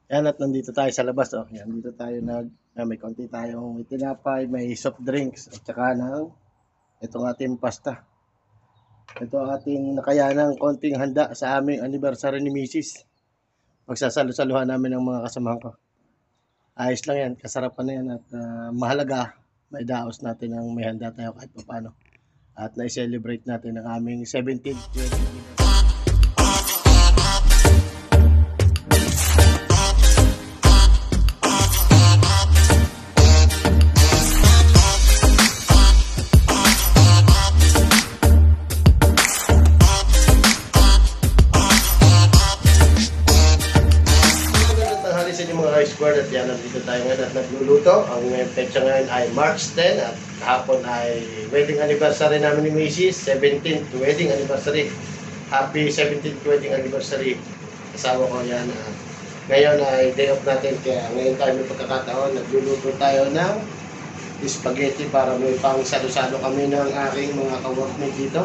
Yan, at nandito tayo sa labas. Oh. Yan, dito tayo may konti tayong tinapay, may soft drinks, at saka ng itong ating pasta. Ito ang ating nakayanang konting handa sa aming anniversary ni Mrs. Pagsasalo-saluhan namin ng mga kasamahan ko. Ayos lang yan, kasarapan na yan at mahalaga, may daos natin ang may handa tayo kahit paano. At na-celebrate natin ang aming 17th wedding anniversary. Sa inyo mga Rice Squad, at yan, nandito tayo ngayon at nagluluto. Ang petsa ngayon ay March 10 at hapon ay wedding anniversary namin ni Mrs. 17th wedding anniversary. Happy 17th wedding anniversary. Kasama ko yan. Ngayon ay day off natin, kaya ngayon tayo may pagkakataon. Nagluluto tayo ng spaghetti para may pang salo-salo kami ng aking mga ka-workmate dito.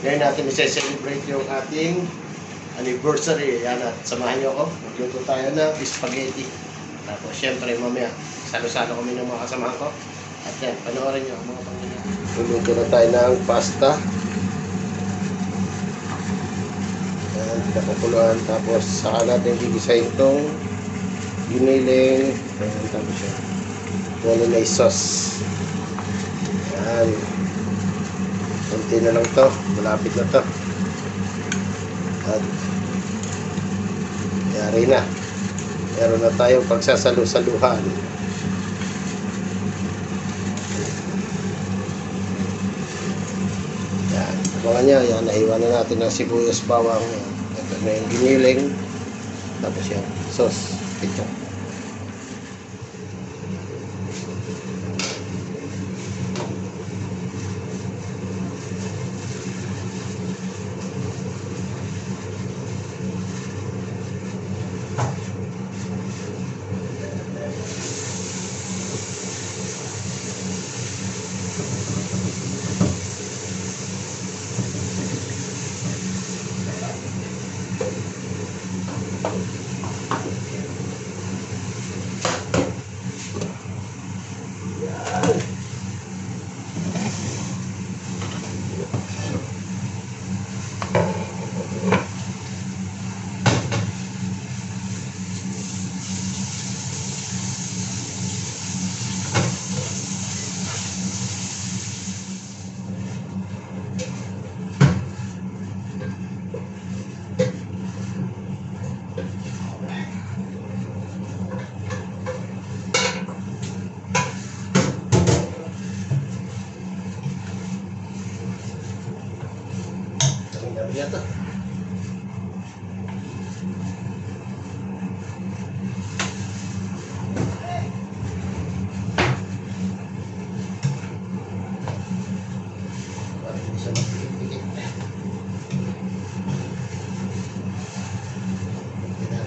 Ngayon natin i-celebrate yung ating anniversary. Yan, at samahan nyo ako. Magluto tayo ng spaghetti. Tapos syempre mamaya salo-salo kami ng mga kasamahan ko. At yan, panoorin nyo ang mga pangyayari. Luluto na tayo ng pasta. Yan, pinapakuluan. Tapos saka natin gigisahin itong giniling. Yan, tapos yan. Wala na sauce. Yan. Kunti na lang to. Malapit na to. At yari na. Meron na tayong pagsasalo-saluhan. Yan. Abangan nyo. Yan. Naiwan na natin ng sibuyas, bawang. Ito na yung giniling. Tapos yan. Sauce. Ketchup. Yata.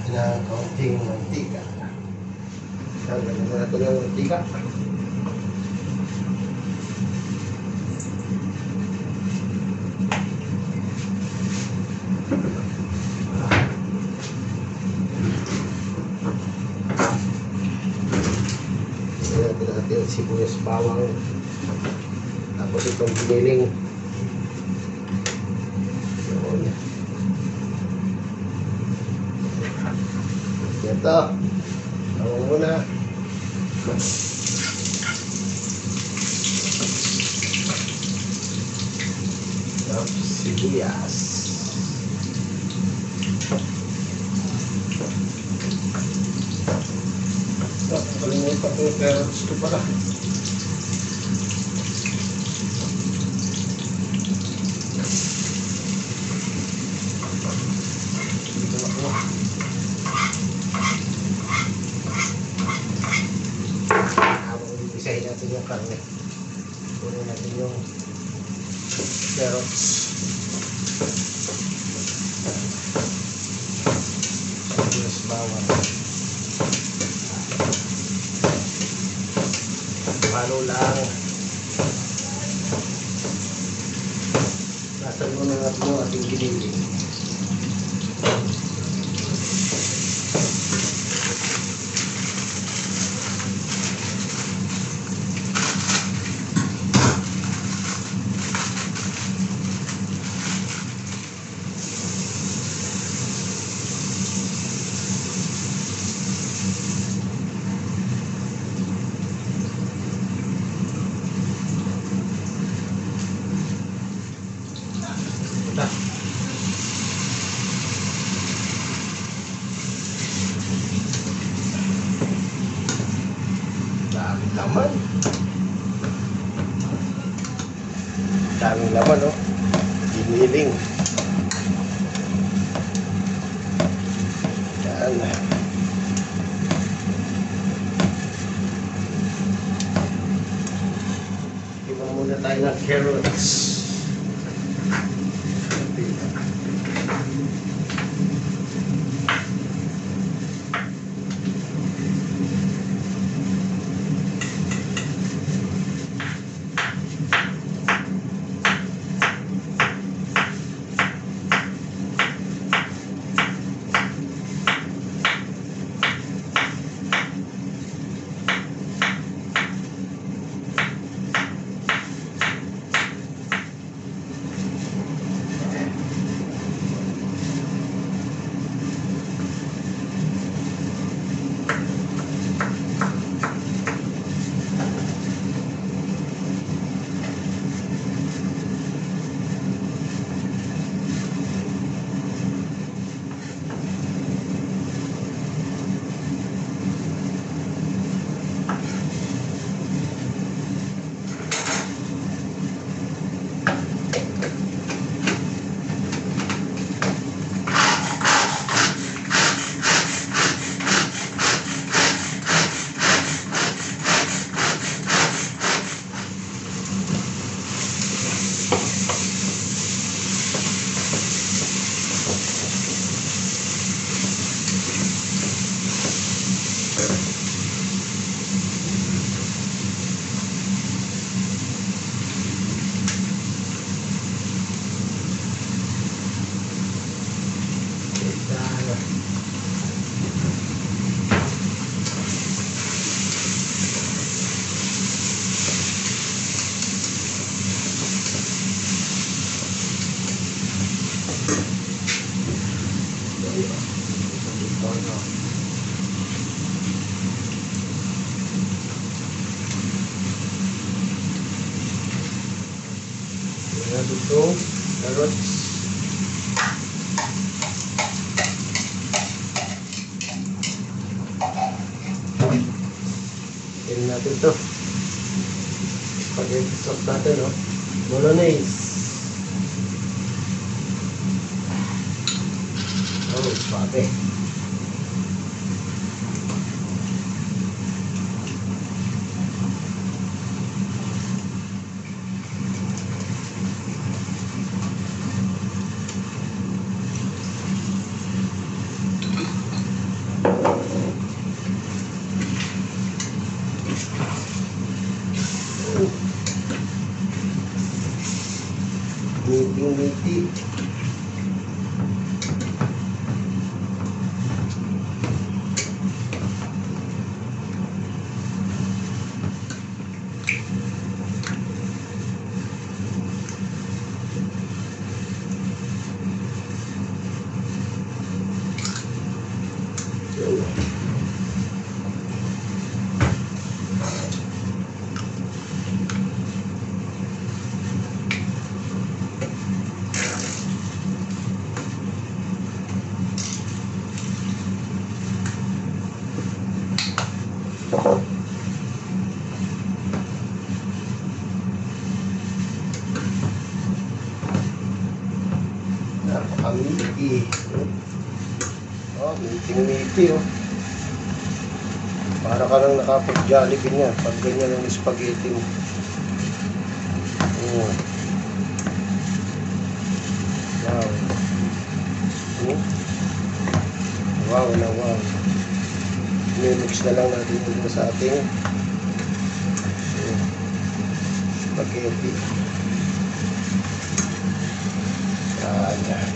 Ng kaunting mantika. Tanggalin na natin yung mantika. Natin sibuyas, bawang, tapos itong giniling. Ito, tawag muna. Tapos sibuyas. Kalimutan ko yung carrots ko pala. Dito na ko. Habang ibisahin natin yung karne, kunin natin yung carrots. Sibuyas, bawang. Halo lang. Lasan mo na natin yung ating giniling. laman. Daming laman, no? Giniling. Yan. Iba muna tayo ng carrots. Dito, carrots. Tingnan natin ito. Spaghetti sauce natin, no? Bolognese. Oh, spaghetti. Meaty. Napaka-meaty. Oh, meaty, oh. Para ka lang nakapag-jollibee niya pag ganyan ang spaghetti mo. Oh. Wow. Oh. Wow na wow. I-mix na lang natin ito sa ating spaghetti. Ayan.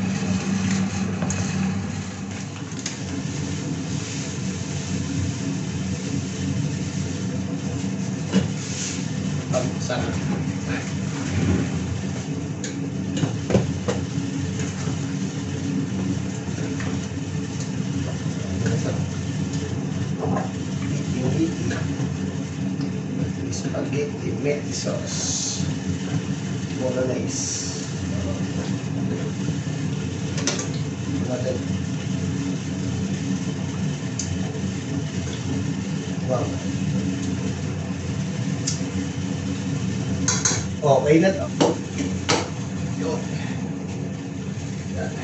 Sarap. Spaghetti meat sauce. Bolognese. Natin. Wow. Okay na to. Yun. Yan.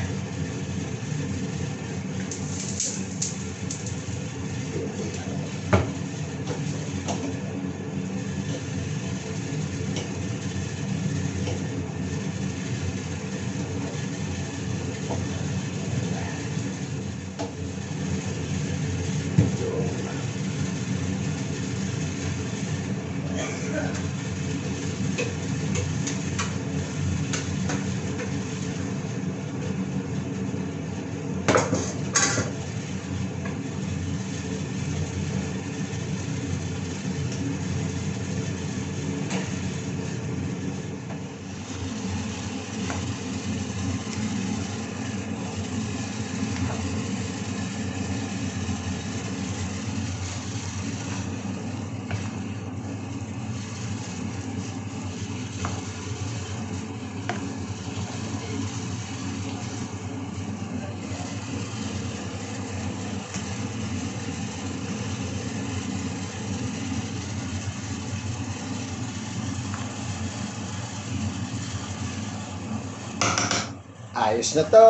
Ayos na to.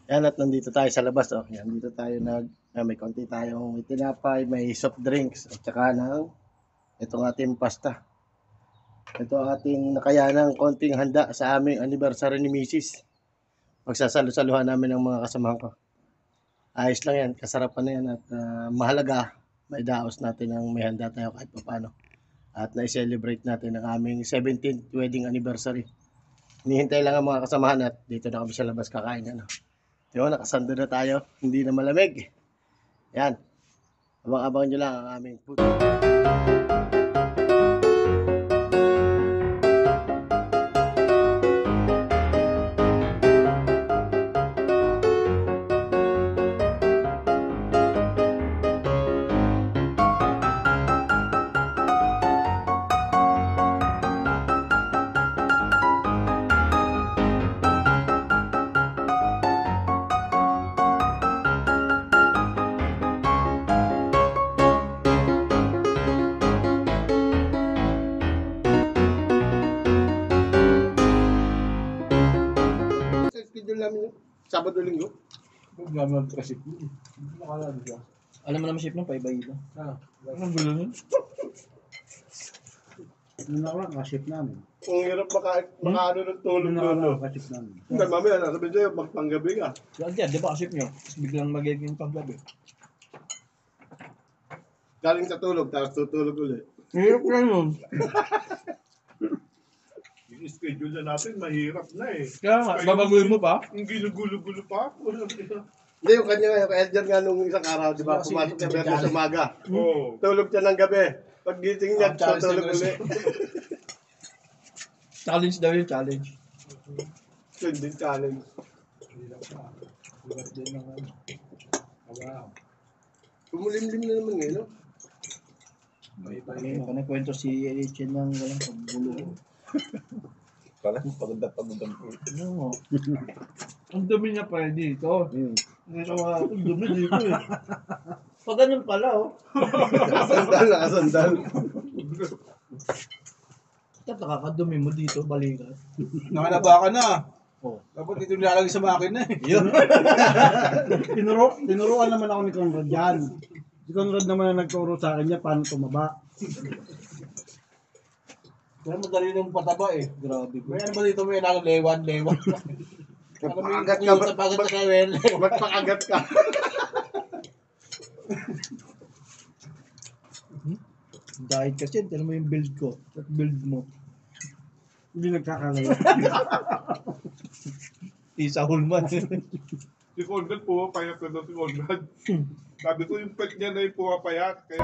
Yan, at nandito tayo sa labas. Oh. Yan, dito tayo may konti tayong tinapay, may soft drinks, at saka ng itong ating pasta. Ito ang ating nakayanang konting handa sa aming anniversary ni Mrs. Pagsasalo-saluhan namin ng mga kasamahan ko. Ayos lang yan, kasarapan na yan at mahalaga, may daos natin ang may handa tayo kahit paano. At na-celebrate natin ang aming 17th wedding anniversary. Hinihintay lang ang mga kasamahan at dito na kami sa labas kakain. Ano. Diba, nakasando na tayo, hindi na malamig. Yan, abang-abang nyo lang ang aming food. Schedule namin Sabado Linggo. Problema kasi po. Nakalala siya. Alam mo naman ship ng paiba-iba. Anong gulo nun? Nung nakaraan, kasip namin. Kung hirap makaano ng tulog Nung doon. nakaraan, kasip namin. Hindi, mamaya nasabihin sa'yo, magpanggabi ka. Yan, di ba ship nyo? Tapos biglang magiging paggabi. Galing sa tulog, tapos tutulog ulit. Hirap lang yun. Yung schedule na natin, mahirap na eh. Kaya nga, babaguhin mo pa? Ang ginugulo-gulo pa ako. Hindi, yung kanya nga, yung Edgar nga nung isang araw, di ba, pumasok siya Berno sa umaga. Oo. Tulog siya ng gabi. Pag gising niya, tutulog ulit. Challenge daw yung challenge. Yun din challenge. Hirap din ng ano. Wow. Kumulimlim na naman ngayon, no? Ayun, kanakwento si Chen ng walang pagbulo. Parang paganda po. Ano? Ang dumi niya pa dito. Hindi ka ang dumi dito eh. Pag ganun pala oh. Nakasandal. Nakakadumi mo dito, balikat. Nakanaba ka na. Oh. Dapat ito nilalagay sa makina eh. Yun. Tinuruan naman ako ni Conrad yan. Si Conrad naman ang nagturo sa akin niya paano tumaba. Pero madali nung pataba eh. Grabe ko. May ano ba dito may lewan. Magpakagat ka. Pagod sa kawel. Magpakagat ka. Dahil kasi, tala mo yung build ko. At build mo. Hindi nagkakalala. Isa Hulman. Si Conrad pumapayat na daw si Conrad. Sabi ko yung pet niya na yung pumapayat. Kaya